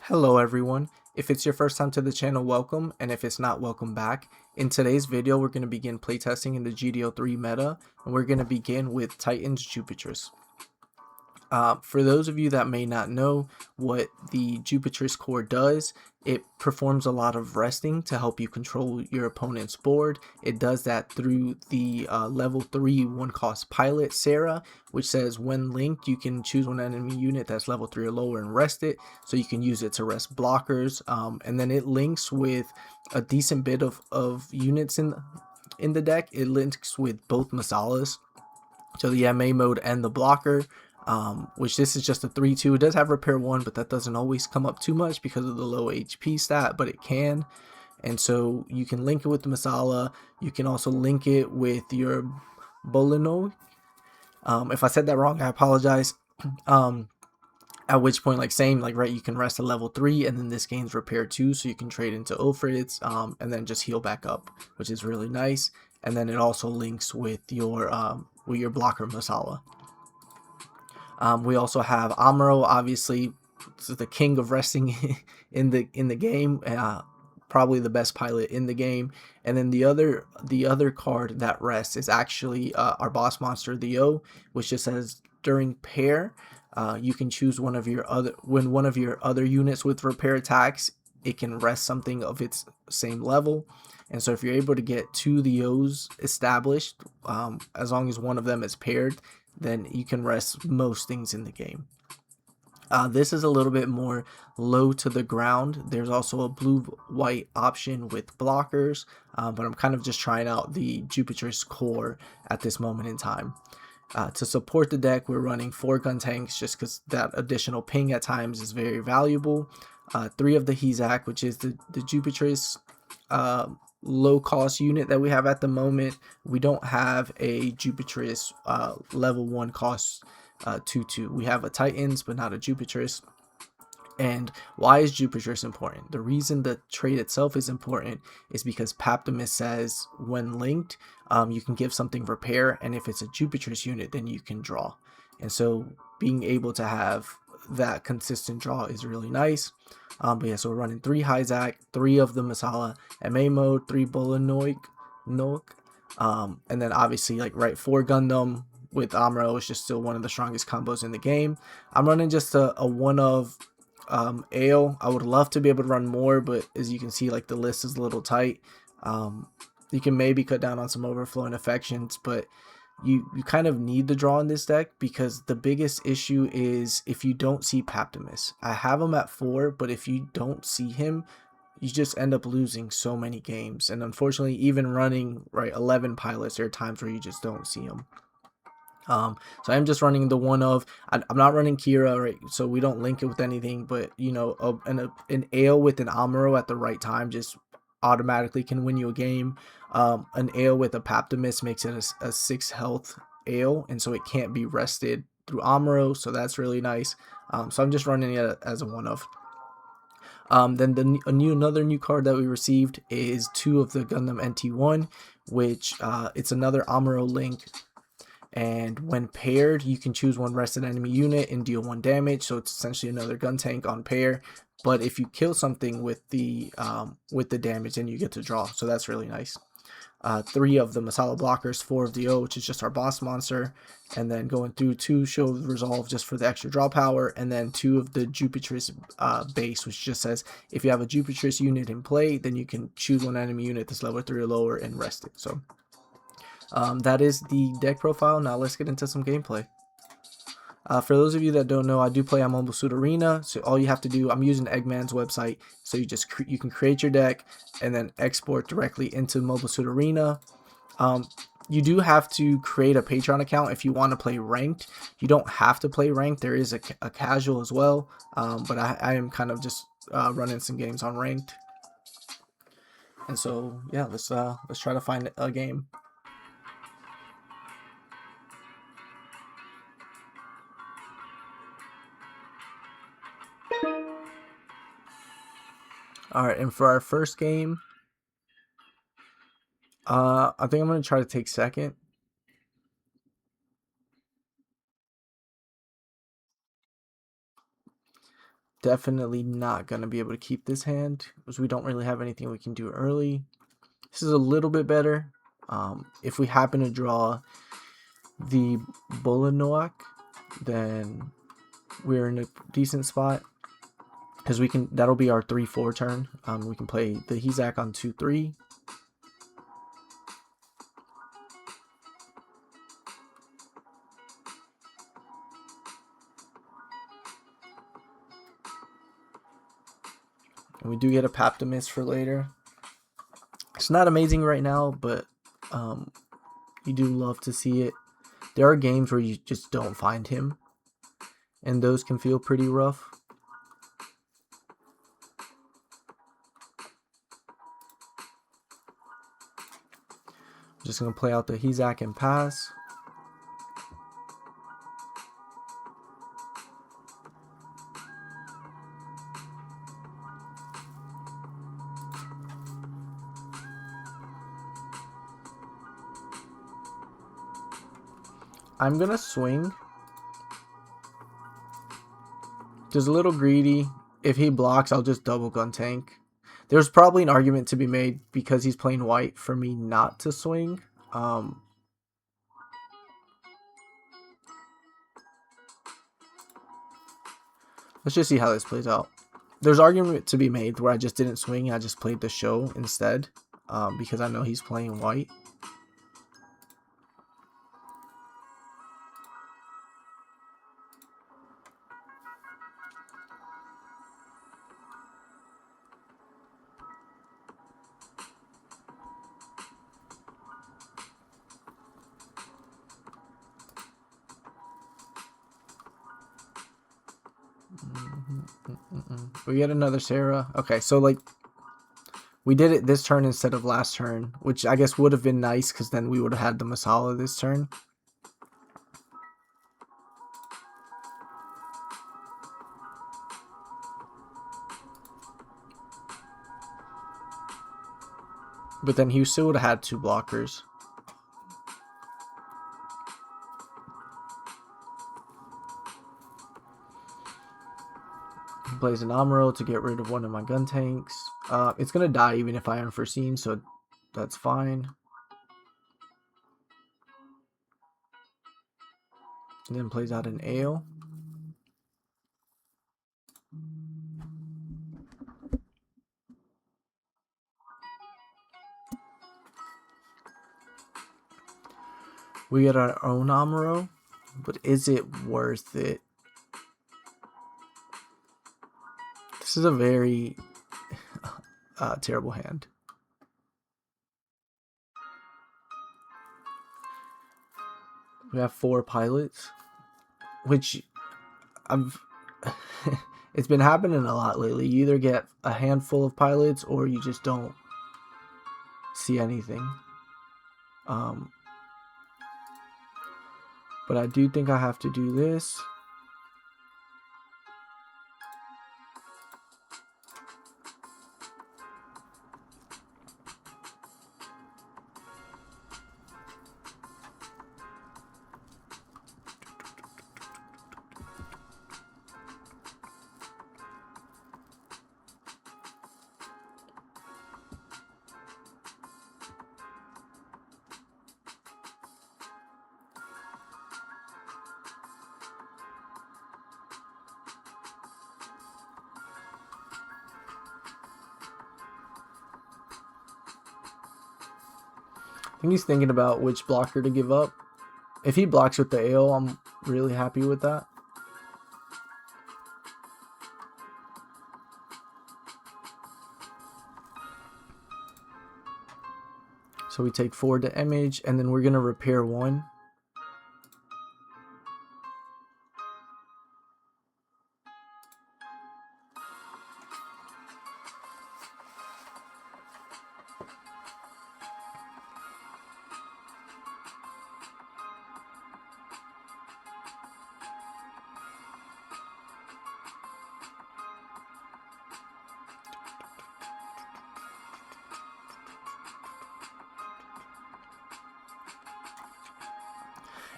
Hello everyone. If it's your first time to the channel, welcome, and if it's not, welcome back. In today's video, we're going to begin playtesting in the GDO3 meta, and we're going to begin with Titan's Jupitris. For those of you that may not know what the Jupitris core does, it performs a lot of resting to help you control your opponent's board. It does that through the level 3 1-cost pilot, Sarah, which says when linked, you can choose one enemy unit that's level 3 or lower and rest it, so you can use it to rest blockers. And then it links with a decent bit of units in the deck. It links with both Masalas, so the MA mode and the blocker. Which this is just a 3-2. It does have repair 1, but that doesn't always come up too much because of the low HP stat, but it can. And so you can link it with the Masala. You can also link it with your Bolino. If I said that wrong, I apologize. At which point, right, you can rest at level 3, and then this gains repair 2, so you can trade into Ulfrids, and then just heal back up, which is really nice. And then it also links with your blocker Masala. We also have Amuro, obviously, this is the king of resting in the game, probably the best pilot in the game. And then the other card that rests is actually our boss monster, the O, which just says during pair, you can choose one of your other units with repair attacks, it can rest something of its same level. And so if you're able to get 2 the O's established, as long as one of them is paired, then you can rest most things in the game. This is a little bit more low to the ground. There's also a blue-white option with blockers, but I'm kind of just trying out the Jupitris core at this moment in time. To support the deck, we're running 4 gun tanks just because that additional ping at times is very valuable. 3 of the Hezak, which is the Jupitris low cost unit that we have at the moment. We don't have a Jupitris level 1 cost 2/2. We have a Titans but not a Jupitris. And why is Jupitris important? The reason the trait itself is important is because Paptimus says when linked, you can give something repair, and if it's a Jupitris unit, then you can draw. And so being able to have that consistent draw is really nice. But yeah, so we're running 3 Hezak, 3 of the Masala MA mode, 3 Bolinoik, and then obviously 4 Gundam with Amuro is just still one of the strongest combos in the game. I'm running just a one of Ale. I would love to be able to run more, but as you can see, the list is a little tight. You can maybe cut down on some overflowing affections, but you kind of need the draw in this deck because the biggest issue is if you don't see Paptimus. I have him at 4, but if you don't see him, you just end up losing so many games. And unfortunately, even running 11 pilots, there are times where you just don't see him. So I'm just running the one of, I'm not running Kira, right? So we don't link it with anything, but you know, an Ale with an Amuro at the right time just automatically can win you a game. An Ale with a Paptimus makes it a 6 health Ale, and so it can't be rested through Amuro, so that's really nice. So I'm just running it as a one of. Then another new card that we received is 2 of the Gundam NT1, which it's another Amuro link. And when paired, you can choose one rested enemy unit and deal 1 damage, so it's essentially another gun tank on pair. But if you kill something with the damage, then you get to draw, so that's really nice. 3 of the Masala blockers, 4 of the O, which is just our boss monster, and then going through 2 show resolve just for the extra draw power, and then 2 of the Jupitris base, which just says if you have a Jupitris unit in play, then you can choose one enemy unit that's level 3 or lower and rest it. So that is the deck profile. Now let's get into some gameplay. For those of you that don't know, I do play on Mobile Suit Arena, so all you have to do, I'm using Eggman's website, so you can create your deck and then export directly into Mobile Suit Arena. You do have to create a Patreon account if you want to play ranked. You don't have to play ranked. There is a casual as well, but I am kind of just running some games on ranked. And so yeah, let's try to find a game. Alright, and for our first game, I think I'm going to try to take second. definitely not going to be able to keep this hand because we don't really have anything we can do early. This is a little bit better. If we happen to draw the Bolinoak, then we're in a decent spot because that'll be our 3-4 turn. We can play the Hezak on 2-3. And we do get a Paptimus for later. It's not amazing right now, but you do love to see it. There are games where you just don't find him, and those can feel pretty rough. I'm just going to play out the Hezak and pass. I'm going to swing. Just a little greedy. If he blocks, I'll just double gun tank. There's probably an argument to be made because he's playing white for me not to swing. Let's just see how this plays out. There's argument to be made where I just didn't swing. I just played the show instead because I know he's playing white. We get another Sarah. Okay, so like we did it this turn instead of last turn, which I guess would have been nice because then we would have had the Masala this turn. But then he still would have had 2 blockers. He plays an Amuro to get rid of one of my gun tanks. It's going to die even if I unforeseen, so that's fine. And then plays out an Ale. We get our own Amuro, but is it worth it? This is a very terrible hand. We have 4 pilots, which it's been happening a lot lately. You either get a handful of pilots or you just don't see anything. But I do think I have to do this. I think he's thinking about which blocker to give up. If he blocks with the AO, I'm really happy with that. So we take 4 to image, and then we're going to repair 1.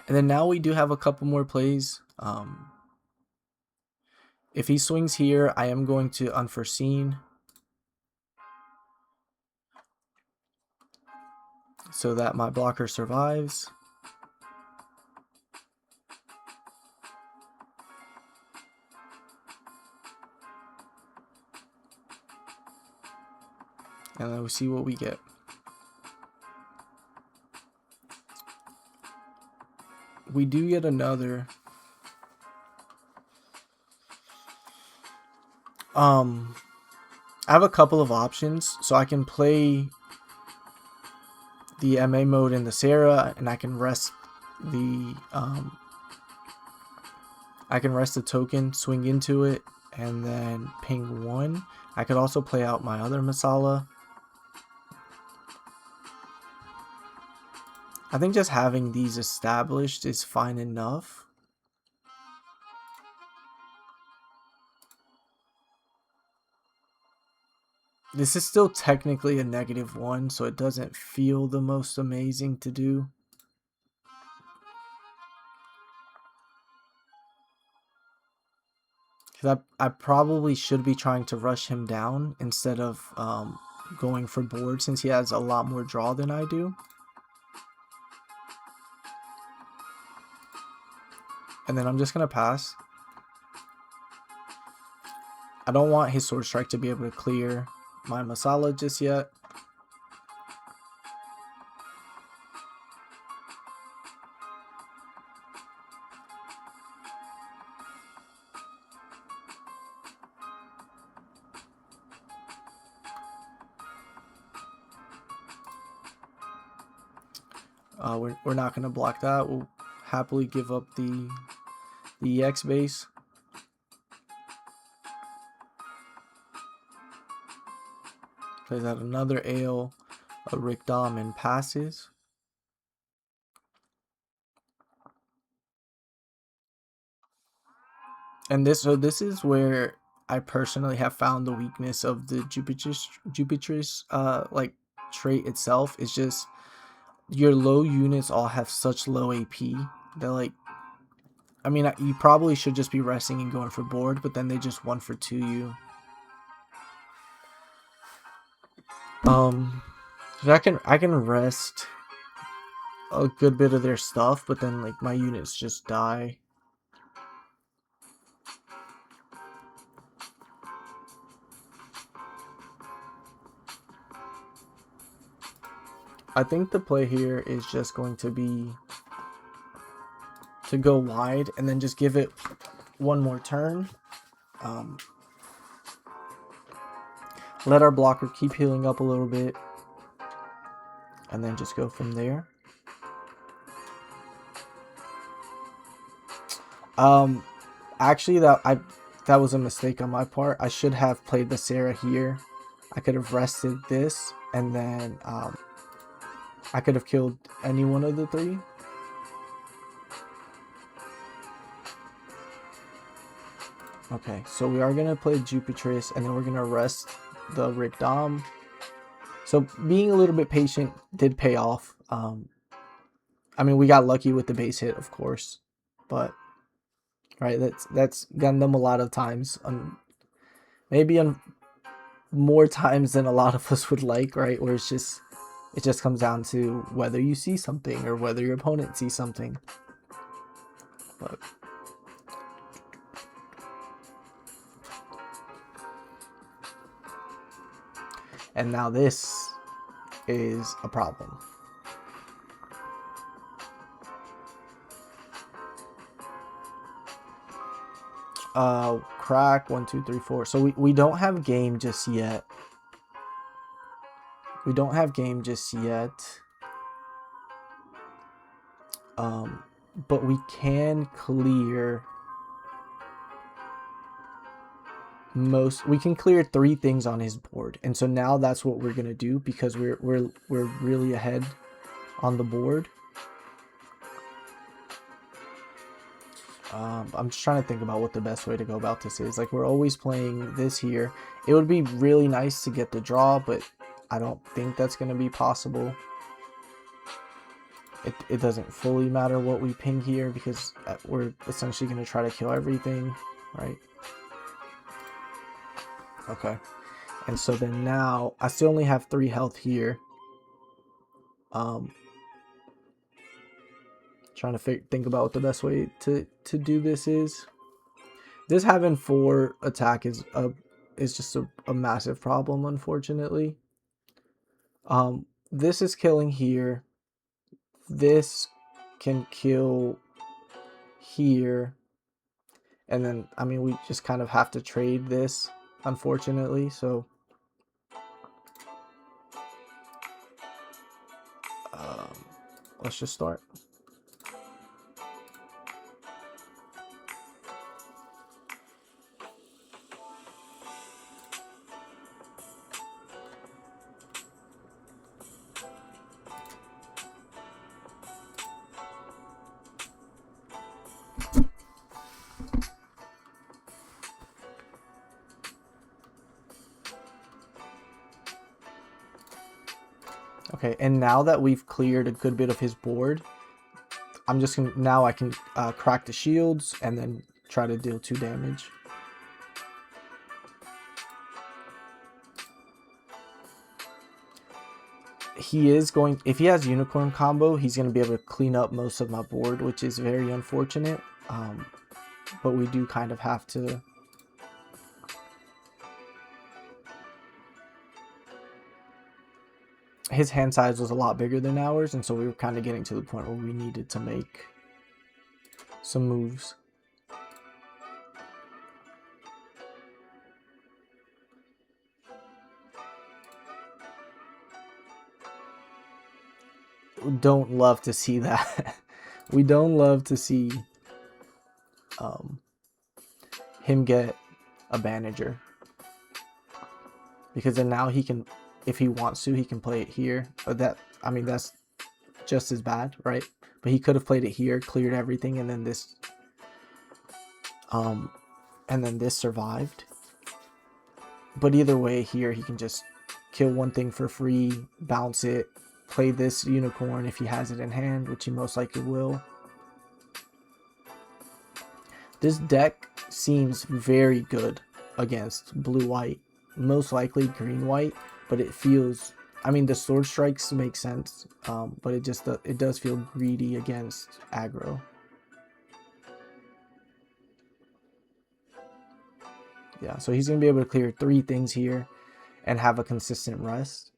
And then now we do have a couple more plays. If he swings here, I am going to unforeseen, so that my blocker survives. And then we'll see what we get. We do get another. I have a couple of options, so I can play the MA mode in the Sarah, and I can rest the token, swing into it, and then ping 1. I could also play out my other Masala. I think just having these established is fine enough. This is still technically a -1, so it doesn't feel the most amazing to do. I probably should be trying to rush him down instead of going for board, since he has a lot more draw than I do. And then I'm just going to pass. I don't want his Sword Strike to be able to clear my Masala just yet. We're not going to block that. We'll happily give up the EX base. Plays out another Ale, a Rickdom, and passes. And this is where I personally have found the weakness of the Jupitris like trait itself. It's just your low units all have such low AP that, like, I mean, you probably should just be resting and going for board, but then they just 1-for-2 you. So I can rest a good bit of their stuff, but then, like, my units just die. I think the play here is just going to be to go wide and then just give it one more turn. Let our blocker keep healing up a little bit, and then just go from there. Actually, that was a mistake on my part. I should have played the Sarah here. I could have rested this, and then I could have killed any one of the 3. Okay, so we are gonna play Jupitris, and then we're gonna rest the Rickdom. So being a little bit patient did pay off. I mean, we got lucky with the base hit, of course, but right, that's gotten them a lot of times, maybe on more times than a lot of us would like, right? Where it just comes down to whether you see something or whether your opponent sees something. But and now this is a problem. Crack 1, 2, 3, 4. So we don't have game just yet. We don't have game just yet. But we can clear we can clear 3 things on his board, and so now that's what we're gonna do, because we're really ahead on the board. I'm just trying to think about what the best way to go about this is. Like, we're always playing this here. It would be really nice to get the draw, but I don't think that's going to be possible. It doesn't fully matter what we ping here, because we're essentially going to try to kill everything, right? Okay. And so then now I still only have 3 health here. Trying to think about what the best way to do this is. This having 4 attack is just a massive problem, unfortunately. This is killing here. This can kill here. And then, I mean, we just kind of have to trade this, unfortunately. So, let's just start. Okay, and now that we've cleared a good bit of his board, I'm just gonna, now I can crack the shields and then try to deal 2 damage. He is going, if he has unicorn combo, he's going to be able to clean up most of my board, which is very unfortunate. But we do kind of have to. His hand size was a lot bigger than ours, and so we were kind of getting to the point where we needed to make some moves. Don't love to see that. We don't love to see him get a Bandager, because then now he can, if he wants to, he can play it here. But that, I mean, that's just as bad, right? But he could have played it here, cleared everything, and then this survived. But either way, here he can just kill one thing for free, bounce it, play this unicorn if he has it in hand, which he most likely will. This deck seems very good against blue-white, most likely green-white, but it feels, I mean, the sword strikes make sense, but it does feel greedy against aggro. Yeah, so he's going to be able to clear 3 things here and have a consistent rest.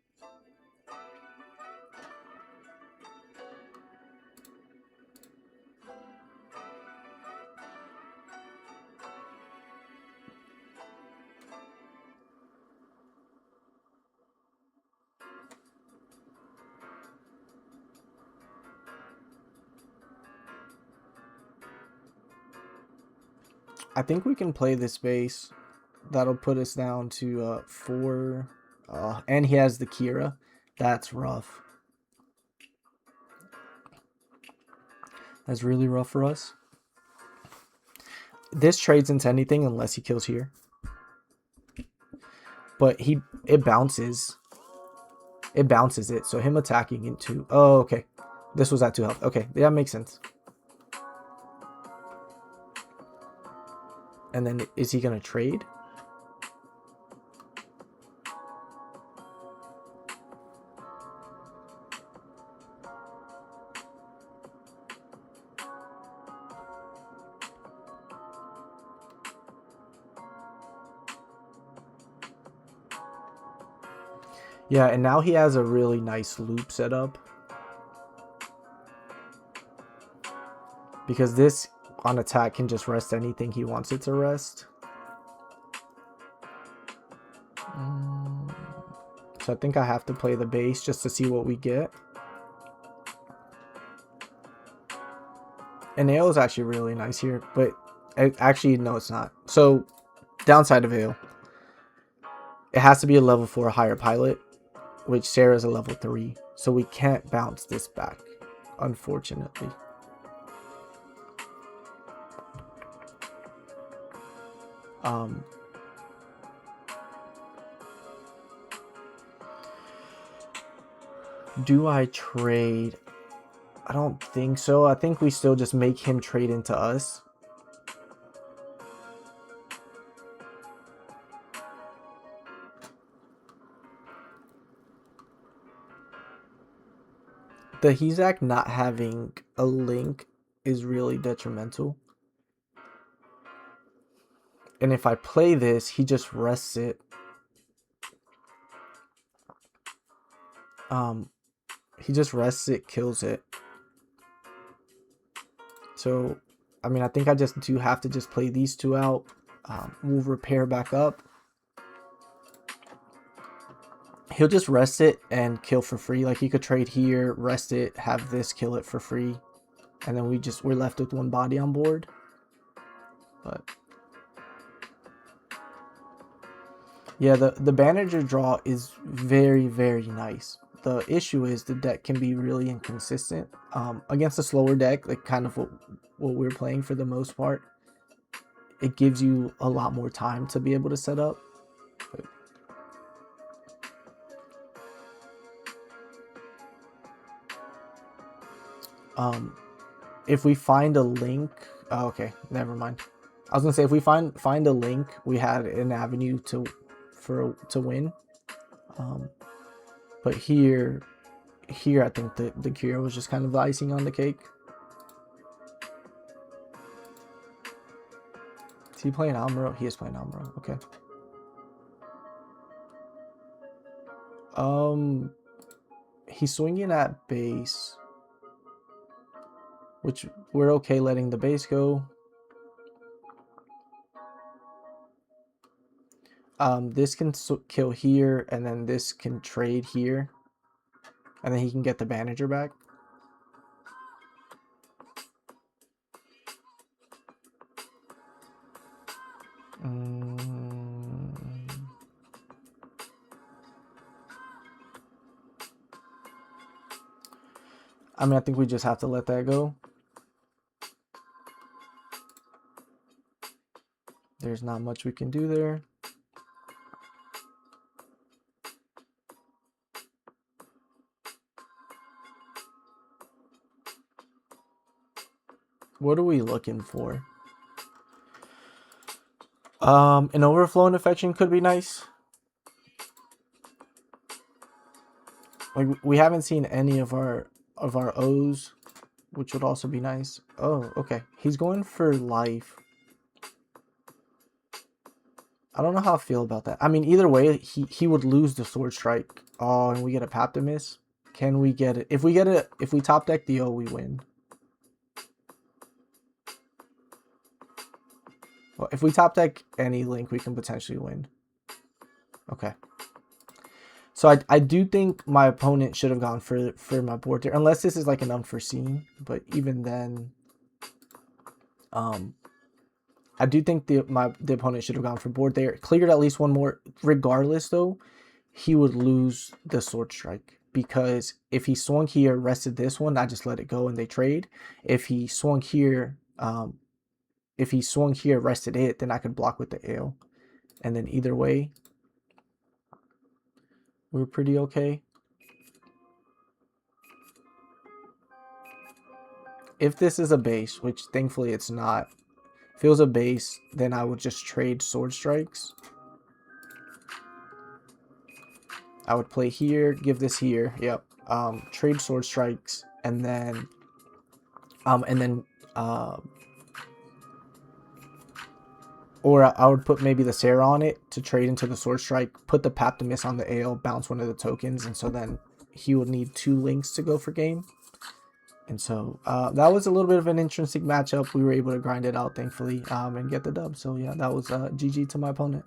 I think we can play this base. That'll put us down to 4. And he has the Kira. That's rough. That's really rough for us. This trades into anything unless he kills here. But it bounces. It bounces it. So him attacking into... Oh, okay. This was at 2 health. Okay, that makes sense. And then is he going to trade? Yeah, and now he has a really nice loop set up. Because this on attack can just rest anything he wants it to rest. So I think I have to play the base just to see what we get. And AO is actually really nice here, but actually, no, it's not. So, downside of AO, it has to be a level 4 higher pilot, which Sarah's a level 3. So we can't bounce this back, unfortunately. Do I trade? I don't think so. I think we still just make him trade into us. the Hezak not having a link is really detrimental. And if I play this, he just rests it. He just rests it, kills it. So, I mean, I think I just do have to just play these two out. We'll repair back up. He'll just rest it and kill for free. Like, he could trade here, rest it, have this kill it for free. And then we're left with one body on board. But yeah, the Bandager draw is very, very nice. The issue is the deck can be really inconsistent. Against a slower deck, like kind of what we're playing for the most part, it gives you a lot more time to be able to set up. If we find a link, oh, okay, never mind. I was gonna say if we find a link, we had an avenue to win. But here I think the cure was just kind of the icing on the cake. Is he playing Amuro? He is playing Amuro. Okay. He's swinging at base, which we're okay letting the base go. This can kill here, and then this can trade here, and then he can get the Bandager back. I mean, I think we just have to let that go. There's not much we can do there. What are we looking for? An overflow infection could be nice. Like, we haven't seen any of our O's, which would also be nice. Oh, okay. He's going for life. I don't know how I feel about that. I mean, either way, he would lose the Sword Strike. Oh, and we get a Paptimus. Can we get it? If we top deck the O, we win. Well, if we top deck any link, we can potentially win. Okay. So I do think my opponent should have gone for my board there, unless this is like an unforeseen. But even then, I do think the opponent should have gone for board there, cleared at least one more. Regardless, though, he would lose the Sword Strike, because if he swung here, rested this one, I just let it go and they trade. If he swung here, rested it, then I could block with the ale, and then either way, we're pretty okay. If this is a base, which thankfully it's not, if it was a base, then I would just trade Sword Strikes. I would play here, give this here, yep. Trade Sword Strikes, and then or I would put maybe the Sarah on it to trade into the Sword Strike, put the Paptimus on the ale, bounce one of the tokens, and so then he would need 2 links to go for game. And so that was a little bit of an interesting matchup. We were able to grind it out, thankfully, and get the dub. So yeah, that was GG to my opponent.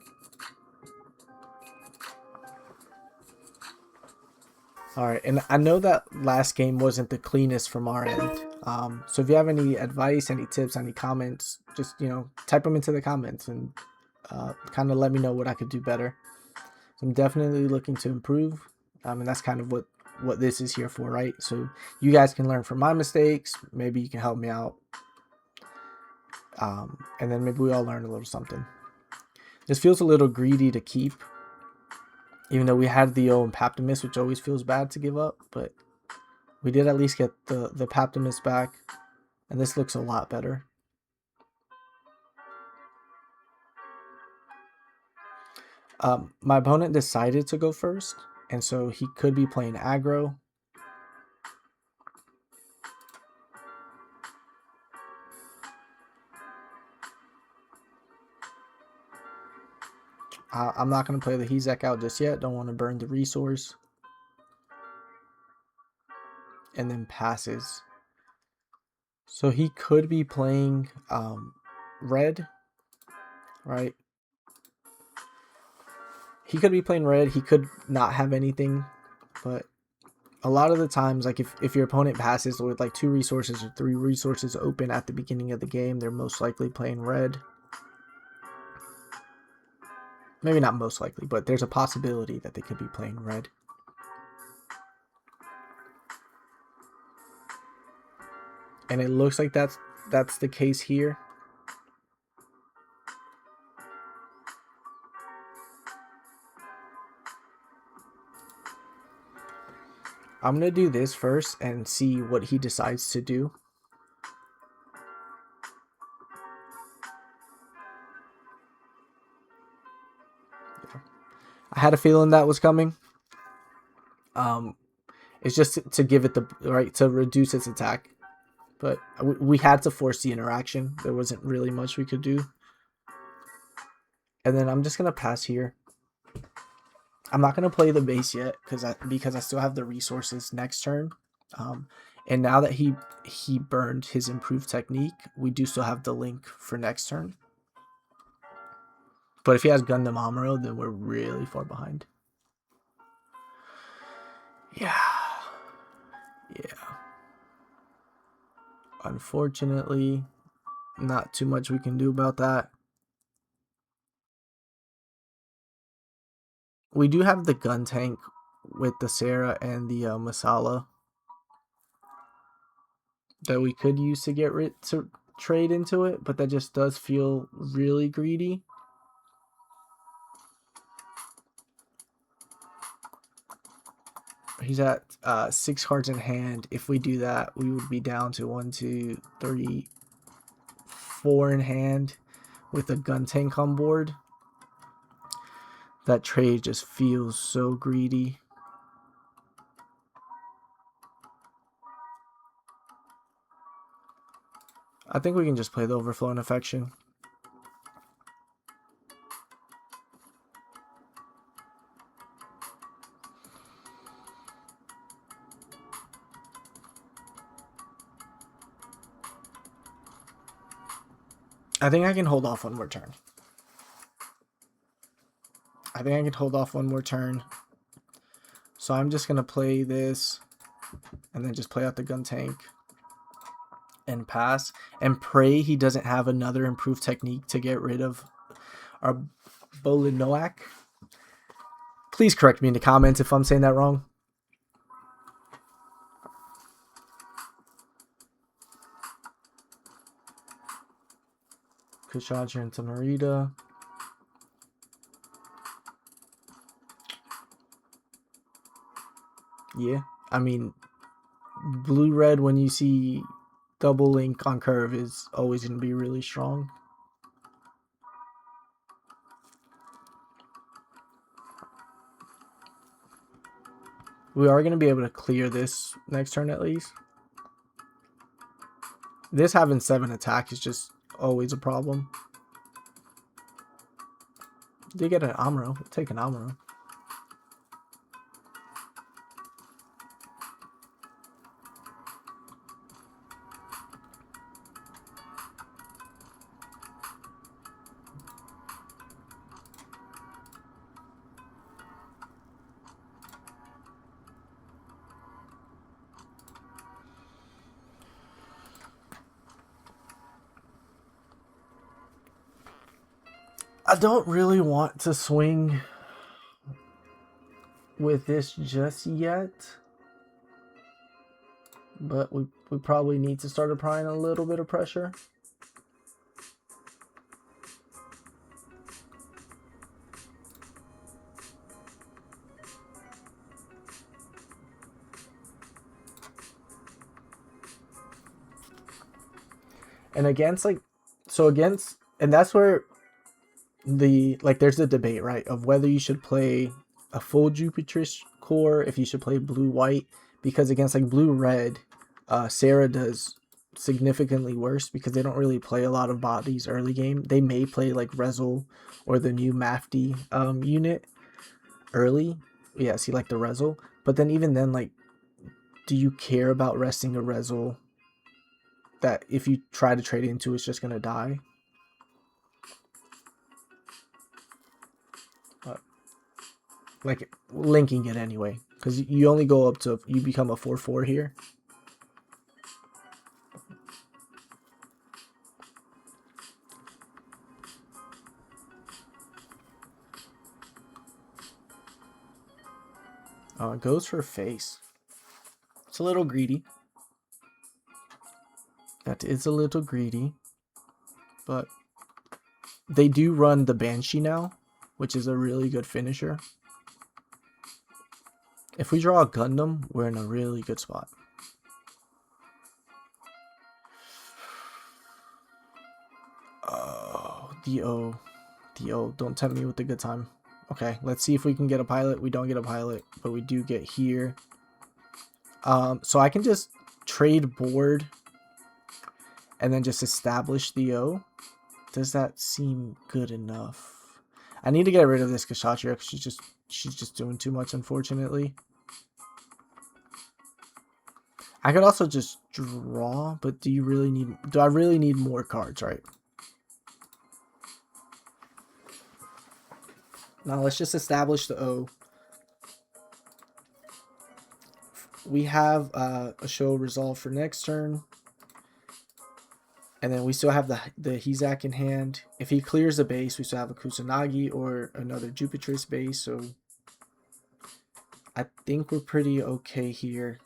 All right, and I know that last game wasn't the cleanest from our end. So if you have any advice, any tips, any comments, just, you know, type them into the comments and kind of let me know what I could do better. So I'm definitely looking to improve, and that's kind of what this is here for, right? So you guys can learn from my mistakes. Maybe you can help me out, and then maybe we all learn a little something. This feels a little greedy to keep, even though we had the O and Paptimus, which always feels bad to give up, but we did at least get the Paptimus back, and this looks a lot better. My opponent decided to go first, and so he could be playing aggro. I'm not going to play the Hezek out just yet. Don't want to burn the resource. And then passes. So he could be playing red, right? He could be playing red. He could not have anything, but a lot of the times, like if your opponent passes with like 2 resources or 3 resources open at the beginning of the game, they're most likely playing red. Maybe not most likely, but there's a possibility that they could be playing red. And it looks like that's the case here. I'm going to do this first and see what he decides to do. I had a feeling that was coming. It's just to give it the right to reduce its attack. But we had to force the interaction. There wasn't really much we could do. And then I'm just going to pass here. I'm not going to play the base yet because I still have the resources next turn. And now that he burned his improved technique, we do still have the link for next turn. But if he has Gundam Amuro, then we're really far behind. Yeah. Unfortunately, not too much we can do about that. We do have the gun tank with the Sarah and the Masala that we could use to get to trade into it, but that just does feel really greedy. He's at 6 cards in hand. If we do that, we would be down to 1, 2, 3, 4 in hand with a gun tank on board. That trade just feels so greedy. I think we can just play the Overflow and Affection. I think I can hold off one more turn. So I'm just going to play this and then just play out the gun tank and pass and pray he doesn't have another improved technique to get rid of our Bolinoak. Please correct me in the comments if I'm saying that wrong. Kushaja into Marita. Yeah, I mean, blue-red when you see double link on curve is always going to be really strong. We are going to be able to clear this next turn at least. This having 7 attack is just always a problem. Did get an Amuro. We'll take an Amuro. I don't really want to swing with this just yet, but we probably need to start applying a little bit of pressure. And against and that's where there's the debate, right, of whether you should play a full Jupitris core, if you should play blue-white, because against like blue-red, Sarah does significantly worse because they don't really play a lot of bodies early game. They may play like Rezel or the new Mafty unit early. Yeah, see, like the Rezel. But then even then, like, do you care about resting a Rezel that if you try to trade into, it's just gonna die? Like, linking it anyway, because you only go up to, you become a 4/4 here. It goes for face. It's a little greedy. That is a little greedy. But they do run the Banshee now, which is a really good finisher. If we draw a Gundam, we're in a really good spot. Oh, DO. Don't tempt me with the good time. Okay, let's see if we can get a pilot. We don't get a pilot, but we do get here. So I can just trade board and then just establish the O. Does that seem good enough? I need to get rid of this Kshatriya because she's just doing too much, unfortunately. I could also just draw, but do I really need more cards, right? Now let's just establish the O. We have a show resolve for next turn. And then we still have the Hizak in hand. If he clears a base, we still have a Kusanagi or another Jupitris base. So I think we're pretty okay here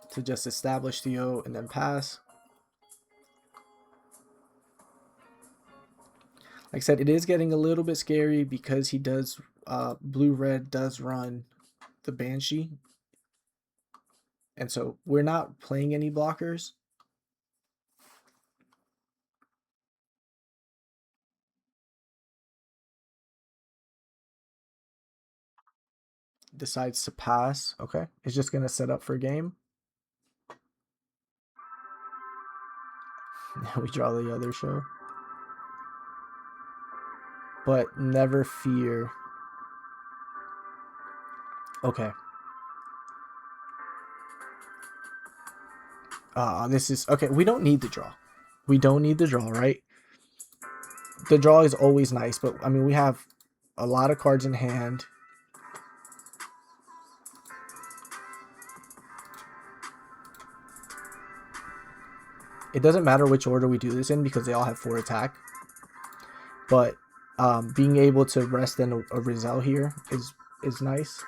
to just establish the O and then pass. Like I said, it is getting a little bit scary because he does, blue-red does run the Banshee. And so we're not playing any blockers. Decides to pass. Okay. It's just going to set up for game. We draw the other show. But never fear. Okay. This is... Okay, we don't need the draw. We don't need the draw, right? The draw is always nice, but, I mean, we have a lot of cards in hand. It doesn't matter which order we do this in because they all have 4 attack. But being able to rest in a Rizal here is nice.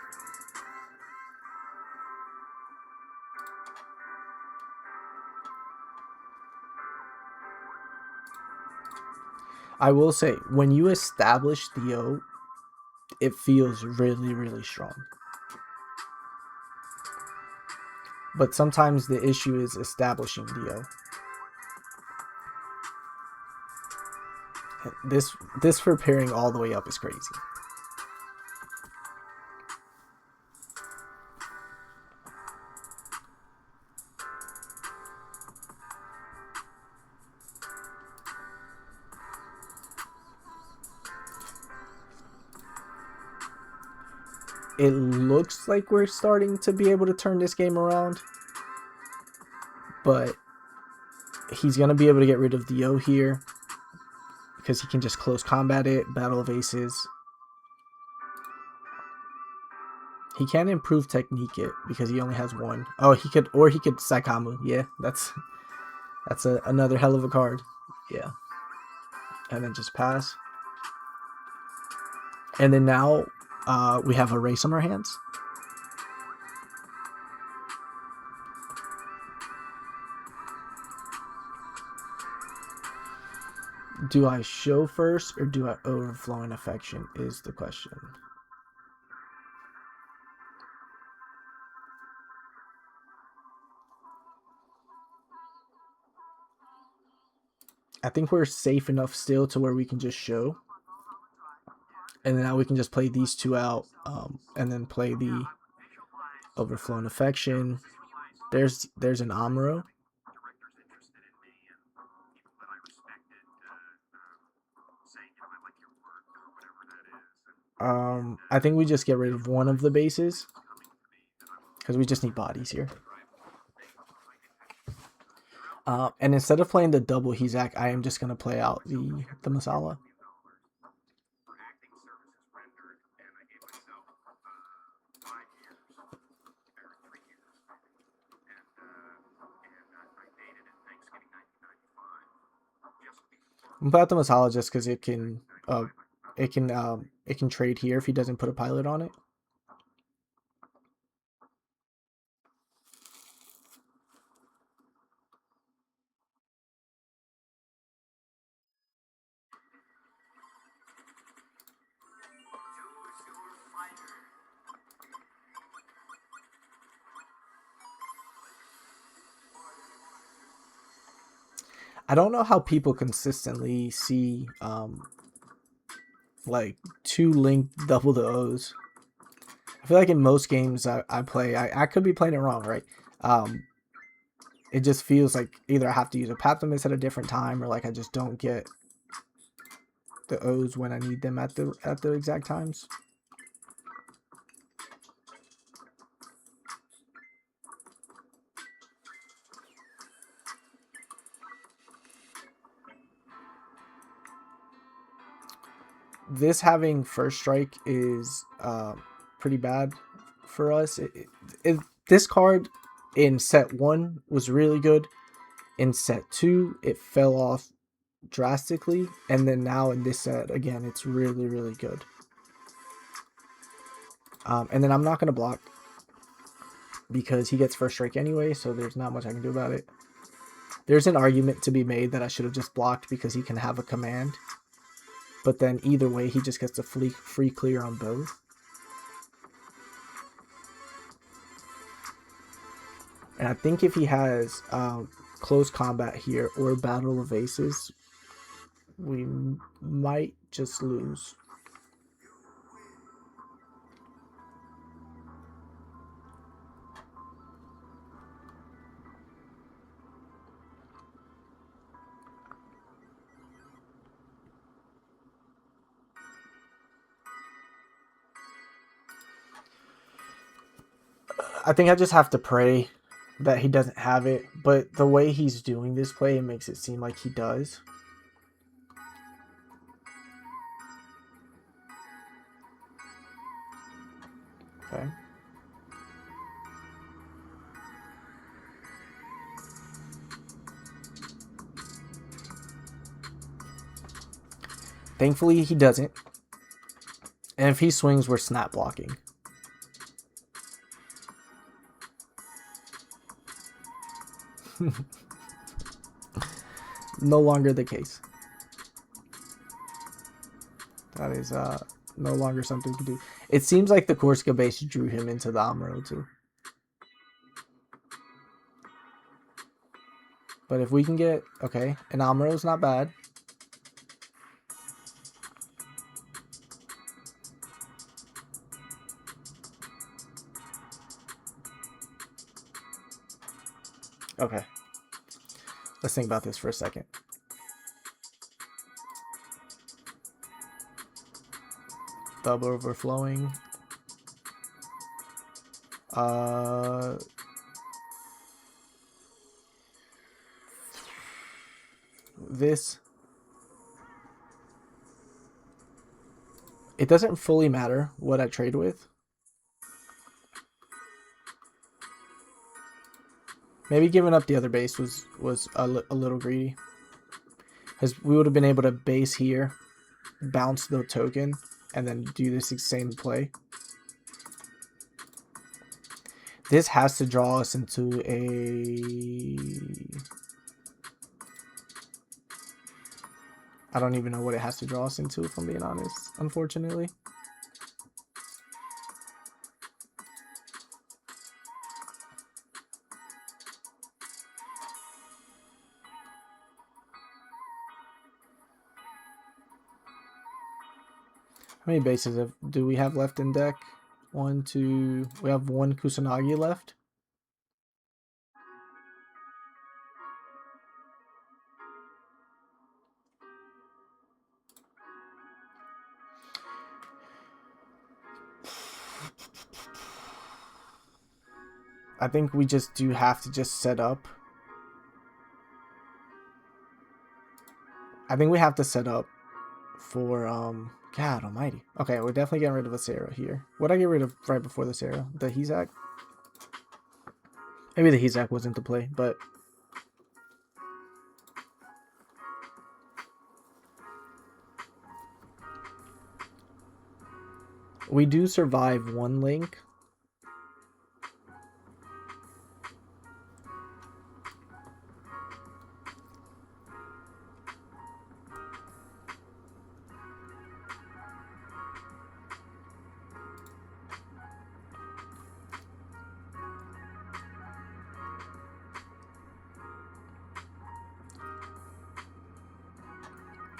I will say, when you establish the O, it feels really, really strong. But sometimes the issue is establishing the O. This for pairing all the way up is crazy. It looks like we're starting to be able to turn this game around, but he's going to be able to get rid of the O here because he can just close combat it, Battle of Aces. He can improve technique it because he only has 1. Oh, he could Saikamu. Yeah, that's another hell of a card. Yeah. And then just pass. And then now we have a race on our hands. Do I show first or do I overflowing affection is the question. I think we're safe enough still to where we can just show. And then now we can just play these 2 out and then play the overflowing affection. There's an Amuro. I think we just get rid of one of the bases because we just need bodies here. And instead of playing the double Hezak, I am just gonna play out the Masala. I'm put out the Masala just because it can trade here if he doesn't put a pilot on it. I don't know how people consistently see like 2 link double the O's. I feel like in most games I play, I could be playing it wrong, right? It just feels like either I have to use a Pathomus at a different time, or like I just don't get the O's when I need them at the exact times. This having first strike is pretty bad for us. This card in set 1 was really good. In set 2, it fell off drastically, and then now in this set again, it's really, really good. And then I'm not going to block because he gets first strike anyway, so there's not much I can do about it. There's an argument to be made that I should have just blocked because he can have a command. But then either way, he just gets a free clear on both. And I think if he has close combat here or Battle of Aces, we might just lose. I think I just have to pray that he doesn't have it, but the way he's doing this play, it makes it seem like he does. Okay. Thankfully, he doesn't. And if he swings, we're snap blocking. No longer the case. That is no longer something to do. It seems like the Corsica base drew him into the Amuro too. But if we can get... Okay, an Amuro's not bad. Okay. Let's think about this for a second. Double overflowing. This... It doesn't fully matter what I trade with. Maybe giving up the other base was a little greedy. Because we would have been able to base here, bounce the token, and then do this same play. This has to draw us into a... I don't even know what it has to draw us into, if I'm being honest, unfortunately. How many bases do we have left in deck? 1, 2... We have 1 Kusanagi left. I think we just do have to just set up. I think we have to set up for God almighty. Okay, we're definitely getting rid of a Sarah here. What'd I get rid of right before the Sarah? The Hezak? Maybe the Hezak wasn't the play, but we do survive one link.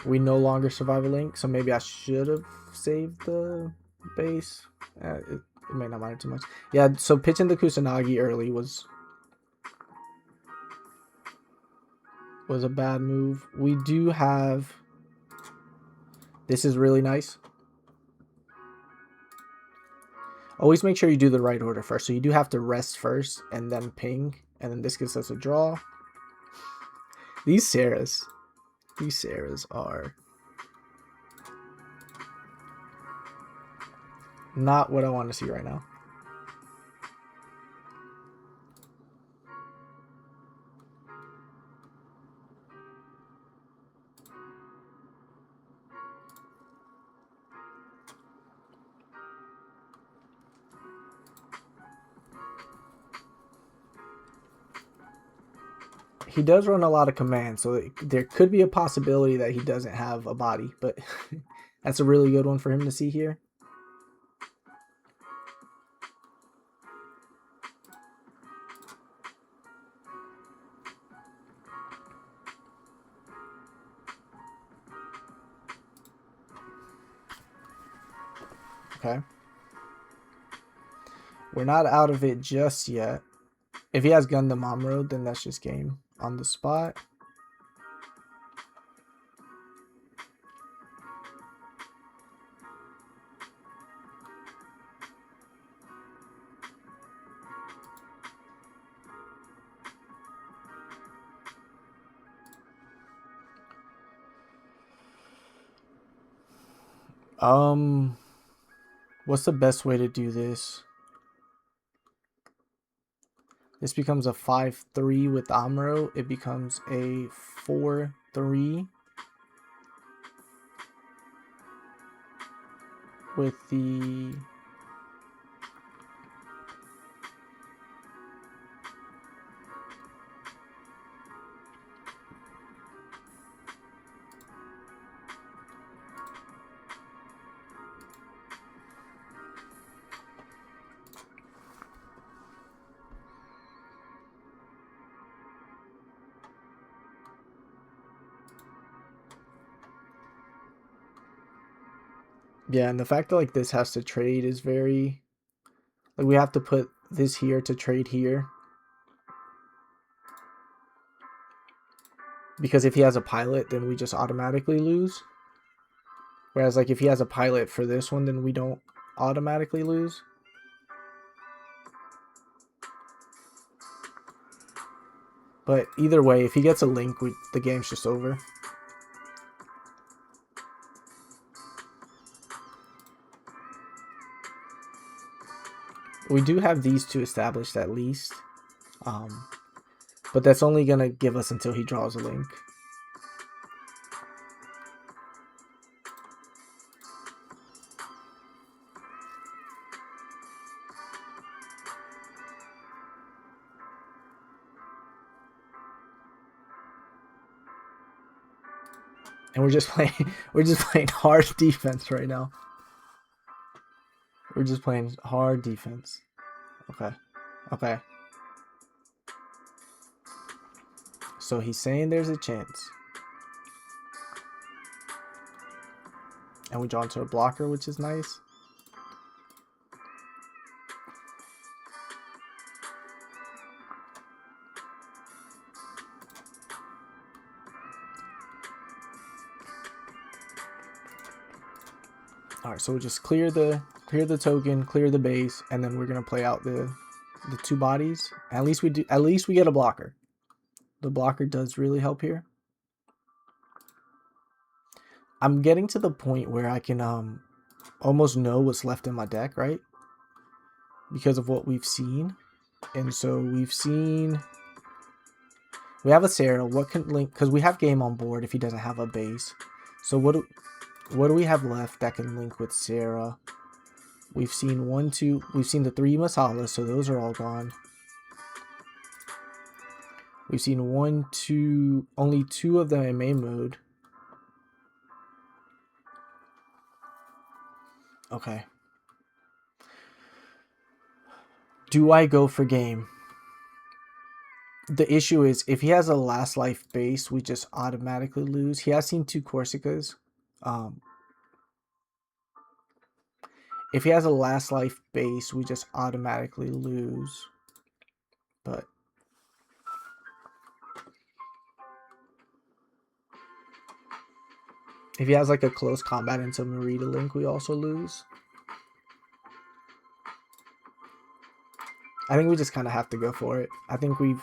We no longer survive a link, so maybe I should have saved the base. It may not matter too much. Yeah, so pitching the Kusanagi early was a bad move. We do have... This is really nice. Always make sure you do the right order first. So you do have to rest first and then ping. And then this gives us a draw. These Sarahs are not what I want to see right now. He does run a lot of commands, so there could be a possibility that he doesn't have a body, but that's a really good one for him to see here. Okay. We're not out of it just yet. If he has Gundam Amro, then that's just game on the spot. What's the best way to do this? This becomes a 5-3 with Amro. It becomes a 4-3 with the... Yeah, and the fact that like this has to trade is very... Like we have to put this here to trade here. Because if he has a pilot, then we just automatically lose. Whereas like if he has a pilot for this one, then we don't automatically lose. But either way, if he gets a link, the game's just over. We do have these two established at least. But that's only going to give us until he draws a link. And we're just playing hard defense right now. We're just playing hard defense. Okay. Okay. So he's saying there's a chance. And we draw into a blocker, which is nice. All right, so we'll just clear the token, clear the base, and then we're gonna play out the the 2 bodies. At least we get a blocker. The blocker does really help here. I'm getting to the point where I can almost know what's left in my deck, right? Because of what we've seen. And so we have a Sarah. What can link? Because we have game on board if he doesn't have a base. So what do we have left that can link with Sarah? We've seen 1, 2. We've seen the 3 Masalas, so those are all gone. We've seen 1, 2, only 2 of them in main mode. Okay. Do I go for game? The issue is if he has a last life base, we just automatically lose. He has seen 2 Corsicas. If he has a last life base, we just automatically lose. But if he has like a close combat into Marita Link, we also lose. I think we just kind of have to go for it. I think we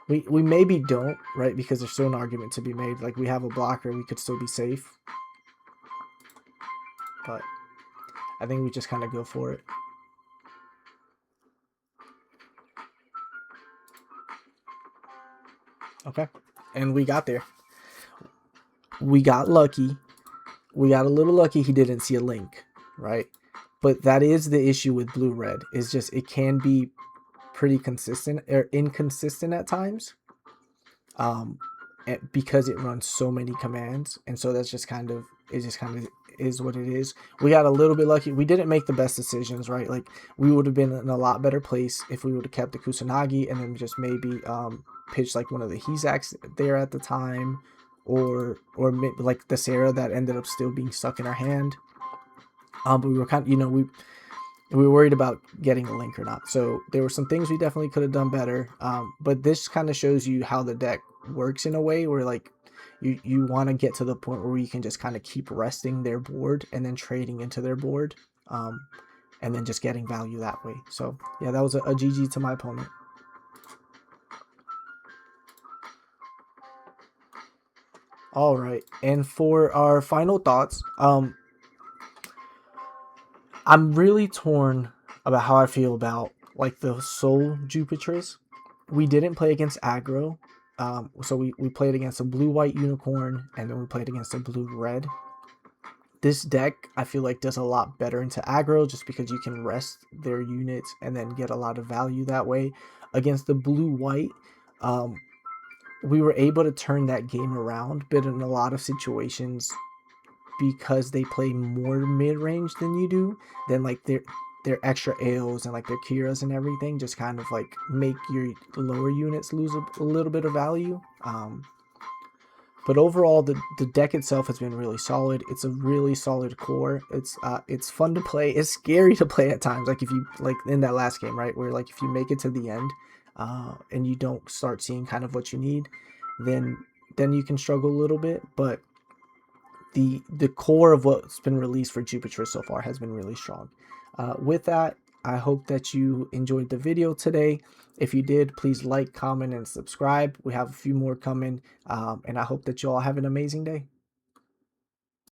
maybe don't, right? Because there's still an argument to be made. Like we have a blocker, we could still be safe. But I think we just kind of go for it. Okay. And we got there. We got lucky. We got a little lucky he didn't see a link, right? But that is the issue with blue-red. Is just it can be pretty consistent or inconsistent at times. Because it runs so many commands, and so that's just kind of is what it is. We got a little bit lucky. We didn't make the best decisions, right? Like we would have been in a lot better place if we would have kept the Kusanagi and then just maybe pitched like one of the Hizaks there at the time, or like the Sarah that ended up still being stuck in our hand. But we were kind of, we were worried about getting a link or not. So there were some things we definitely could have done better. But this kind of shows you how the deck works in a way where like you want to get to the point where you can just kind of keep resting their board and then trading into their board, and then just getting value that way. So yeah, that was a GG to my opponent. All right, and for our final thoughts, I'm really torn about how I feel about like the Soul Jupitris. We didn't play against aggro. So we played against a blue-white unicorn, and then we played against a blue-red. This deck, I feel like, does a lot better into aggro just because you can rest their units and then get a lot of value that way. Against the blue-white, we were able to turn that game around, but in a lot of situations, because they play more mid-range than you do, then like their extra AOs and like their Kiras and everything just kind of like make your lower units lose a little bit of value. But overall, the deck itself has been really solid. It's a really solid core. It's fun to play. It's scary to play at times. Like if you like in that last game, right, where like if you make it to the end, and you don't start seeing kind of what you need, then you can struggle a little bit. But the core of what's been released for Jupitris so far has been really strong. With that, I hope that you enjoyed the video today. If you did, please like, comment, and subscribe. We have a few more coming, and I hope that you all have an amazing day.